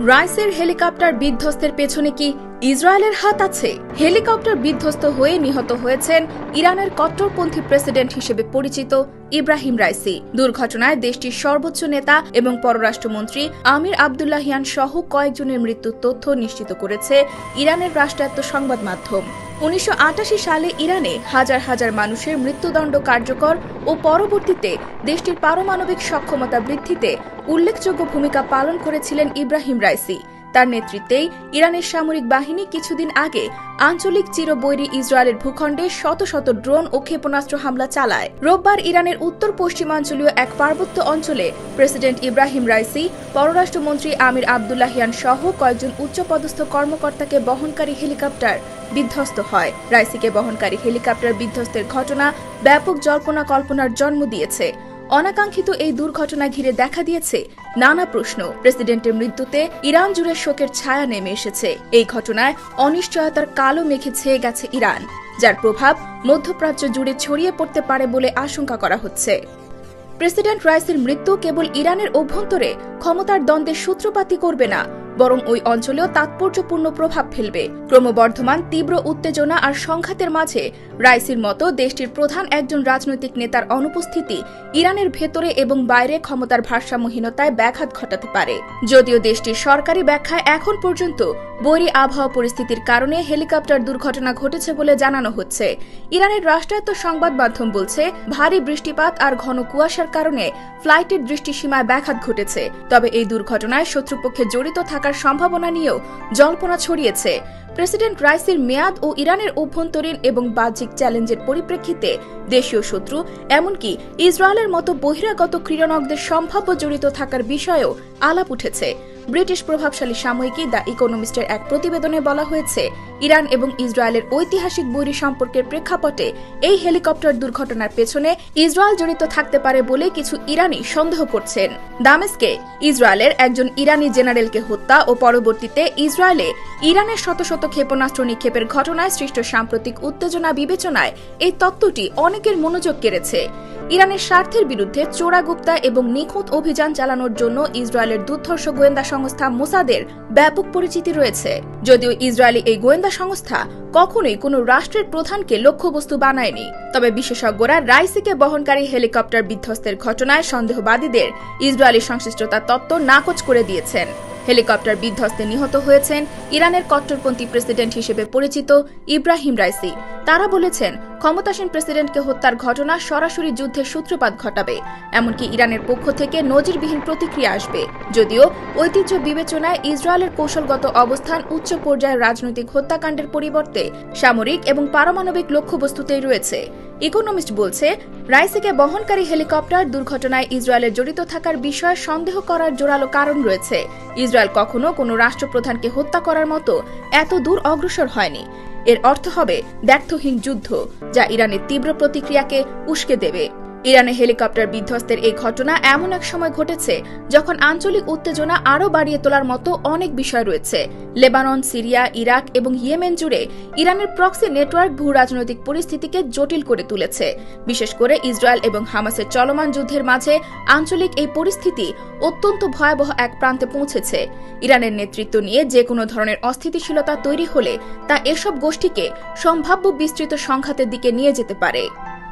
রাইসের হেলিকপ্টার বিধ্বস্তের পেছনে কি ইসরায়েলের হাত আছে? হেলিকপ্টার বিধ্বস্ত হয়ে নিহত হয়েছেন ইরানের কট্টরপন্থী প্রেসিডেন্ট হিসেবে পরিচিত ইব্রাহিম রাইসি। দুর্ঘটনায় দেশটির সর্বোচ্চ নেতা এবং পররাষ্ট্রমন্ত্রী আমির আবদুল্লাহিয়ান সহ কয়েকজনের মৃত্যুর তথ্য নিশ্চিত করেছে ইরানের রাষ্ট্রায়ত্ত সংবাদ মাধ্যম। 1988 সালে ইরানে হাজার হাজার মানুষের মৃত্যুদণ্ড কার্যকর ও পরবর্তীতে দেশটির পারমাণবিক সক্ষমতা বৃদ্ধিতে উল্লেখযোগ্য ভূমিকা পালন করেছিলেন ইব্রাহিম রাইসি। তার নেতৃত্বেই ইরানের সামরিক বাহিনী কিছুদিন আগে আঞ্চলিক চিরবৈরী ইসরায়েলের ভূখণ্ডে শত শত ড্রোন ও ক্ষেপণাস্ত্র হামলা চালায়। রোববার ইরানের উত্তর পশ্চিমাঞ্চলীয় এক পার্বত্য অঞ্চলে প্রেসিডেন্ট ইব্রাহিম রাইসি, পররাষ্ট্রমন্ত্রী আমির আবদুল্লাহিয়ান সহ কয়েকজন উচ্চপদস্থ কর্মকর্তাকে বহনকারী হেলিকপ্টার বিধ্বস্ত হয়। রাইসিকে বহনকারী হেলিকপ্টার বিধ্বস্তের ঘটনা ব্যাপক জল্পনা কল্পনার জন্ম দিয়েছে। অনাকাঙ্ক্ষিত এই দুর্ঘটনা ঘিরে দেখা দিয়েছে নানা প্রশ্ন। প্রেসিডেন্টের মৃত্যুতে ইরান জুড়ে শোকের ছায়া নেমে এসেছে। এই ঘটনায় অনিশ্চয়তার কালো মেঘে ছেয়ে গেছে ইরান, যার প্রভাব মধ্যপ্রাচ্য জুড়ে ছড়িয়ে পড়তে পারে বলে আশঙ্কা করা হচ্ছে। প্রেসিডেন্ট রাইসির মৃত্যু কেবল ইরানের অভ্যন্তরে ক্ষমতার দ্বন্দ্বের সূত্রপাতই করবে না, বরং ওই অঞ্চলেও তাৎপর্যপূর্ণ প্রভাব ফেলবে। ক্রমবর্ধমান তীব্র উত্তেজনা আর সংঘাতের মাঝে রাইসির মতো দেশটির প্রধান একজন রাজনৈতিক নেতার অনুপস্থিতি ইরানের ভেতরে এবং বাইরে ক্ষমতার ভারসাম্যহীনতায় ব্যাঘাত ঘটাতে পারে। যদিও দেশটির সরকারি ব্যাখ্যায় এখন পর্যন্ত বৈরী আবহাওয়া পরিস্থিতির কারণে হেলিকপ্টার দুর্ঘটনা ঘটেছে বলে জানানো হচ্ছে। ইরানের রাষ্ট্রায়ত্ত সংবাদ মাধ্যম বলছে, ভারী বৃষ্টিপাত আর ঘন কুয়াশার কারণে ফ্লাইটের দৃষ্টিসীমায় ব্যাঘাত ঘটেছে। তবে এই দুর্ঘটনায় শত্রুপক্ষে জড়িত থাকার সম্ভাবনা নিয়েও জল্পনা ছড়িয়েছে। প্রেসিডেন্ট রাইসির মেয়াদ ও ইরানের অভ্যন্তরীণ এবং বাহ্যিক চ্যালেঞ্জের পরিপ্রেক্ষিতে দেশীয় শত্রু এমনকি ইসরায়েলের মতো বহিরাগত ক্রীড়নকদের সম্ভাব্য জড়িত থাকার বিষয়েও আলাপ উঠেছে। ব্রিটিশ প্রভাবশালী সাময়িকী দ্য ইকোনমিস্টের এক প্রতিবেদনে বলা হয়েছে, ইরান এবং ইসরায়েলের ঐতিহাসিক বৈরী সম্পর্কের প্রেক্ষাপটে এই হেলিকপ্টার দুর্ঘটনার পেছনে ইসরায়েল জড়িত থাকতে পারে বলে কিছু ইরানি সন্দেহ করছেন। দামেস্কে ইসরায়েলের একজন ইরানি জেনারেলকে হত্যা ও পরবর্তীতে ইসরায়েলে ইরানের শত শত ক্ষেপণাস্ত্র নিক্ষেপের ঘটনায় সৃষ্ট সাম্প্রতিক উত্তেজনা বিবেচনায় এই তত্ত্বটি অনেকের মনোযোগ কেড়েছে। ইরানের স্বার্থের বিরুদ্ধে চোরাগুপ্তা এবং নিখুঁত অভিযান চালানোর জন্য ইসরায়েলের দুর্ধর্ষ গোয়েন্দা সংস্থা মোসাদের ব্যাপক পরিচিতি রয়েছে। যদিও ইসরায়েলি এই গোয়েন্দা সংস্থা কখনোই কোনো রাষ্ট্রের প্রধানকে লক্ষ্যবস্তু বানায়নি, তবে বিশেষজ্ঞরা রাইসিকে বহনকারী হেলিকপ্টার বিধ্বস্তের ঘটনায় সন্দেহবাদীদের ইসরায়েলি সংশ্লিষ্টতার তত্ত্ব নাকচ করে দিয়েছেন। হেলিকপ্টার বিধ্বস্তে নিহত হয়েছেন ইরানের কট্টরপন্থী প্রেসিডেন্ট হিসেবে পরিচিত ইব্রাহিম রাইসি। তারা বলেছেন, ক্ষমতাসীন প্রেসিডেন্টকে হত্যার ঘটনা সরাসরি যুদ্ধের সূত্রপাত ঘটাবে, এমনকি ইরানের পক্ষ থেকে নজিরবিহীন প্রতিক্রিয়া আসবে। যদিও ঐতিহ্য বিবেচনায় ইসরায়েলের কৌশলগত অবস্থান উচ্চ পর্যায়ের রাজনৈতিক হত্যাকাণ্ডের পরিবর্তে সামরিক এবং পারমাণবিক লক্ষ্যবস্তুতেই রয়েছে। ইকোনমিস্ট বলছে, রাইসিকে বহনকারী হেলিকপ্টার দুর্ঘটনায় ইসরায়েলের জড়িত থাকার বিষয়ে সন্দেহ করার জোরালো কারণ রয়েছে। ইসরায়েল কখনো কোনো রাষ্ট্রপ্রধানকে হত্যা করার মতো এত দূর অগ্রসর হয়নি। এর অর্থ হবে ব্যর্থহীন যুদ্ধ, যা ইরানের তীব্র প্রতিক্রিয়াকে উস্কে দেবে। ইরানে হেলিকপ্টার বিধ্বস্তের এই ঘটনা এমন এক সময় ঘটেছে যখন আঞ্চলিক উত্তেজনা আরও বাড়িয়ে তোলার মতো অনেক বিষয় রয়েছে। লেবানন, সিরিয়া, ইরাক এবং ইয়েমেন জুড়ে ইরানের প্রক্সি নেটওয়ার্ক ভূ রাজনৈতিক পরিস্থিতিকে জটিল করে তুলেছে। বিশেষ করে ইসরায়েল এবং হামাসের চলমান যুদ্ধের মাঝে আঞ্চলিক এই পরিস্থিতি অত্যন্ত ভয়াবহ এক প্রান্তে পৌঁছেছে। ইরানের নেতৃত্ব নিয়ে যে কোনো ধরনের অস্থিতিশীলতা তৈরি হলে তা এসব গোষ্ঠীকে সম্ভাব্য বিস্তৃত সংঘাতের দিকে নিয়ে যেতে পারে।